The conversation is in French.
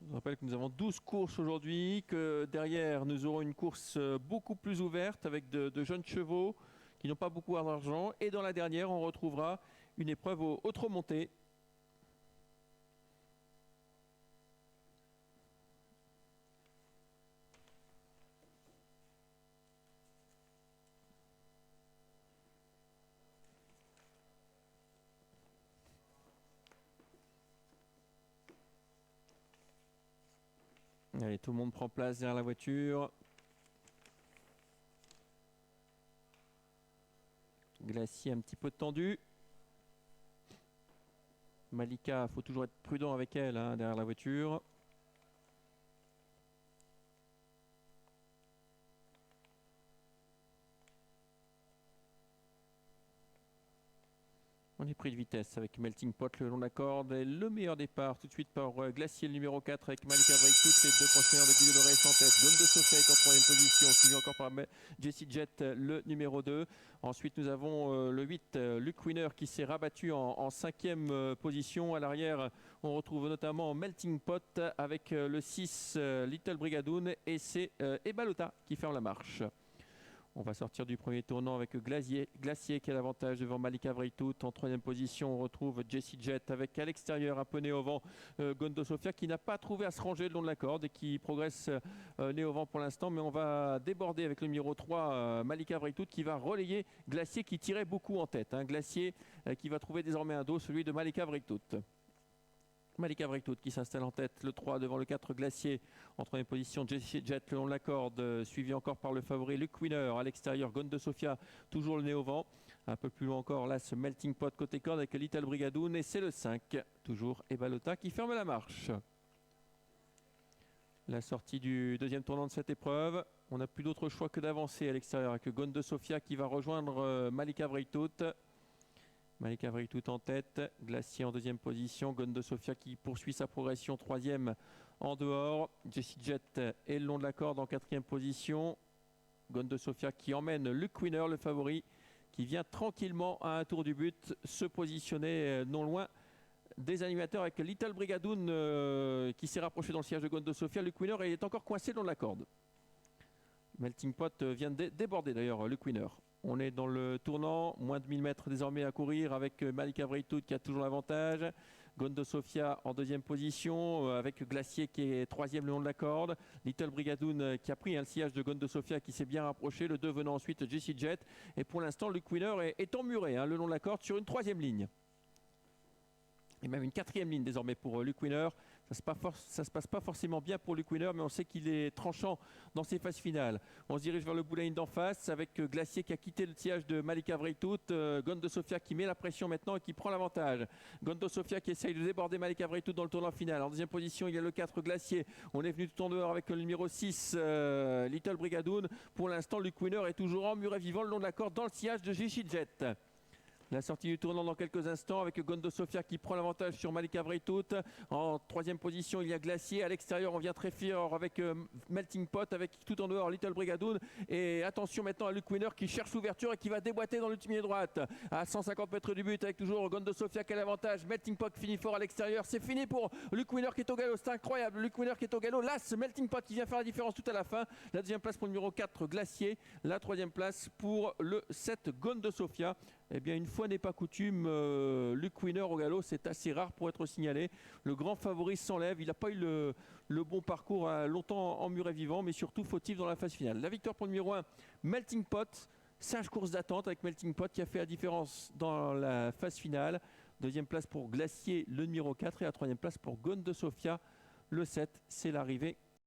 Je rappelle que nous avons 12 courses aujourd'hui, que derrière nous aurons une course beaucoup plus ouverte avec de jeunes chevaux qui n'ont pas beaucoup d'argent. Et dans la dernière, on retrouvera une épreuve au trot monté. Allez, tout le monde prend place derrière la voiture. Glacier un petit peu tendu. Malika, il faut toujours être prudent avec elle hein, derrière la voiture. On est pris de vitesse avec Melting Pot le long de la corde. Et le meilleur départ tout de suite par Glacier, le numéro 4 avec Malika Vrij, toutes les deux prochaines de Guido Lorès en tête. Gondo Sofia est en troisième position, suivi encore par Jessie Jet, le numéro 2. Ensuite, nous avons le 8, Luke Winner, qui s'est rabattu en cinquième position. À l'arrière, on retrouve notamment Melting Pot avec le 6, Little Brigadoon. Et c'est Ebalota qui ferme la marche. On va sortir du premier tournant avec Glacier qui a l'avantage devant Malika Vrij. En troisième position, on retrouve Jessie Jet avec à l'extérieur un peu nez au vent Gondo Sofia qui n'a pas trouvé à se ranger le long de la corde et qui progresse nez au vent pour l'instant. Mais on va déborder avec le numéro 3, Malika Vrij qui va relayer Glacier qui tirait beaucoup en tête. Hein. Glacier qui va trouver désormais un dos, celui de Malika Vrij. Malika Vrij qui s'installe en tête, le 3 devant le 4 Glacier, en troisième position Jessie Jet le long de la corde, suivi encore par le favori Luke Winner, à l'extérieur Gondo Sofia, toujours le nez au vent, un peu plus loin encore là ce Melting Pot côté corde avec Little Brigadoon et c'est le 5, toujours Ebalota qui ferme la marche. La sortie du deuxième tournant de cette épreuve, on n'a plus d'autre choix que d'avancer à l'extérieur avec Gondo Sofia qui va rejoindre Malika Vrij. Malika Vrij en tête, Glacier en deuxième position, Gondo Sofia qui poursuit sa progression, troisième en dehors, Jessie Jet est le long de la corde en quatrième position, Gondo Sofia qui emmène Luke Winner, le favori, qui vient tranquillement à un tour du but se positionner non loin des animateurs avec Little Brigadoon qui s'est rapproché dans le siège de Gondo Sofia. Luke Winner est encore coincé le long de la corde. Melting Pot vient de déborder d'ailleurs Luke Winner. On est dans le tournant, moins de 1000 mètres désormais à courir avec Malika Vrij qui a toujours l'avantage. Gondo Sofia en deuxième position avec Glacier qui est troisième le long de la corde. Little Brigadoon qui a pris un sillage de Gondo Sofia qui s'est bien rapproché. Le 2 venant ensuite Jessie Jet. Et pour l'instant, Luke Winner est emmuré le long de la corde sur une troisième ligne. Et même une quatrième ligne désormais pour Luke Winner. Ça se passe pas forcément bien pour Luke Winner, mais on sait qu'il est tranchant dans ses phases finales. On se dirige vers le bout d'en face avec Glacier qui a quitté le sillage de Malika Vrij. Gondo Sofia qui met la pression maintenant et qui prend l'avantage. Gondo Sofia qui essaye de déborder Malika Vrij dans le tournant final. En deuxième position, il y a le 4 Glacier. On est venu tout en dehors avec le numéro 6 Little Brigadoon. Pour l'instant, Luke Winner est toujours emmuré vivant le long de la corde dans le sillage de Jessie Jet. La sortie du tournant dans quelques instants avec Gondo Sofia qui prend l'avantage sur Malika Vrij. En troisième position, il y a Glacier. À l'extérieur, on vient très fort avec Melting Pot, avec tout en dehors Little Brigadoon. Et attention maintenant à Luke Winner qui cherche l'ouverture et qui va déboîter dans l'ultime droite. À 150 mètres du but avec toujours Gondo Sofia qui a l'avantage. Melting Pot finit fort à l'extérieur. C'est fini pour Luke Winner qui est au galop. C'est incroyable. Luke Winner qui est au galop. Là, ce Melting Pot qui vient faire la différence tout à la fin. La deuxième place pour le numéro 4 Glacier. La troisième place pour le 7 Gondo Sofia. Eh bien, une fois n'est pas coutume, Luke Winner au galop, c'est assez rare pour être signalé. Le grand favori s'enlève. Il n'a pas eu le bon parcours longtemps emmuré vivant, mais surtout fautif dans la phase finale. La victoire pour le numéro 1, Melting Pot. Sage course d'attente avec Melting Pot qui a fait la différence dans la phase finale. Deuxième place pour Glacier, le numéro 4. Et la troisième place pour Gondo Sofia, le 7. C'est l'arrivée